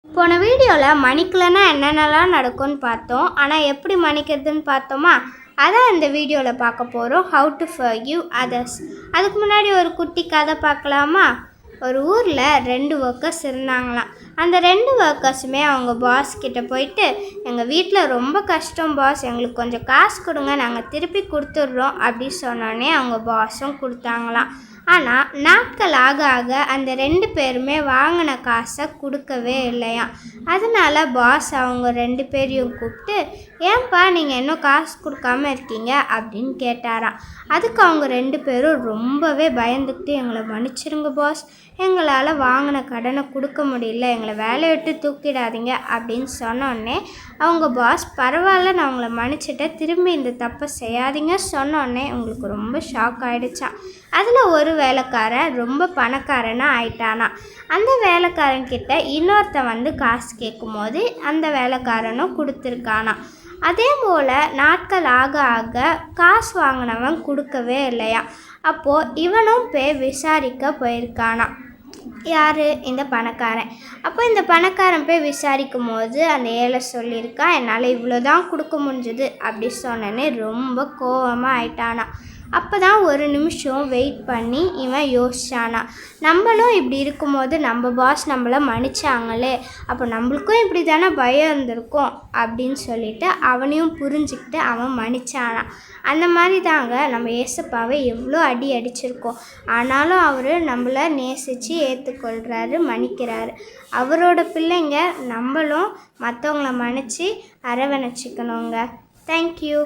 போன வீடியோவில் மன்னிக்கலைன்னா என்னென்னலாம் நடக்கும்னு பார்த்தோம். ஆனால் எப்படி மன்னிக்கிறதுன்னு பார்த்தோமா? அதான் இந்த வீடியோவில் பார்க்க போகிறோம். How to forgive others. அதுக்கு முன்னாடி ஒரு குட்டி கதை பார்க்கலாமா? ஒரு ஊரில் 2 ஒர்க்கர்ஸ் இருந்தாங்களாம். அந்த 2 ஒர்க்கர்ஸுமே அவங்க பாஸ் கிட்ட போயிட்டு, எங்கள் வீட்டில் ரொம்ப கஷ்டம் பாஸ், எங்களுக்கு கொஞ்சம் காசு கொடுங்க, நாங்கள் திருப்பி கொடுத்துட்றோம் அப்படி சொன்னோடனே அவங்க பாஸும் கொடுத்தாங்களாம். ஆனால் நாட்கள் ஆக ஆக அந்த 2 பேருமே வாங்கின காசை கொடுக்கவே இல்லையாம். அதனால பாஸ் அவங்க 2 பேரையும் கூப்பிட்டு, ஏன்பா நீங்கள் இன்னும் காசு கொடுக்காம இருக்கீங்க அப்படின்னு கேட்டாராம். அதுக்கு அவங்க 2 பேரும் ரொம்பவே பயந்துக்கிட்டு, எங்களை மன்னிச்சிருங்க பாஸ், எங்களால் வாங்கின கடனை கொடுக்க முடியல, எங்களை வேலையை விட்டு தூக்கிடாதீங்க அப்படின்னு சொன்னோடனே அவங்க பாஸ், பரவாயில்ல நான் உங்களை மன்னிச்சிட்டேன், திரும்பி இந்த தப்பை செய்யாதீங்க சொன்னோடனே உங்களுக்கு ரொம்ப ஷாக் ஆகிடுச்சான். அதில் ஒரு வேலைக்காரன் ரொம்ப பணக்காரனாக ஆயிட்டானா. அந்த வேலைக்காரன்கிட்ட இன்னொருத்தன் வந்து காசு கேட்கும்போது அந்த வேலைக்காரனும் கொடுத்துருக்கானா. அதே போல் நாட்கள் ஆக ஆக காசு வாங்கினவன் கொடுக்கவே இல்லையா. அப்போது இவனும் போய் விசாரிக்க போயிருக்கானா. யார்? இந்த பணக்காரன். அப்போ இந்த பணக்காரன் போய் விசாரிக்கும் போது அந்த ஏழை சொல்லியிருக்கான், என்னால் இவ்வளோ தான் கொடுக்க முடிஞ்சது அப்படி சொன்னேன்னு ரொம்ப கோபமாக ஆயிட்டானா. அப்போ தான் ஒரு நிமிஷம் வெயிட் பண்ணி இவன் யோசிச்சானா, நம்மளும் இப்படி இருக்கும்போது நம்ம பாஸ் நம்மளை மன்னிச்சாங்களே, அப்போ நம்மளுக்கும் இப்படி தானே பயம் இருந்திருக்கும் அப்படின்னு சொல்லிட்டு அவனையும் புரிஞ்சுக்கிட்டு அவன் மன்னிச்சானா. அந்த மாதிரி தாங்க நம்ம ஏசப்பாவை எவ்வளோ அடி அடிச்சிருக்கோம், ஆனாலும் அவர் நம்மளை நேசித்து ஏற்றுக்கொள்கிறாரு, மன்னிக்கிறாரு. அவரோட பிள்ளைங்க நம்மளும் மற்றவங்கள மன்னித்து அரவணைச்சிக்கணுங்க. தேங்க்யூ.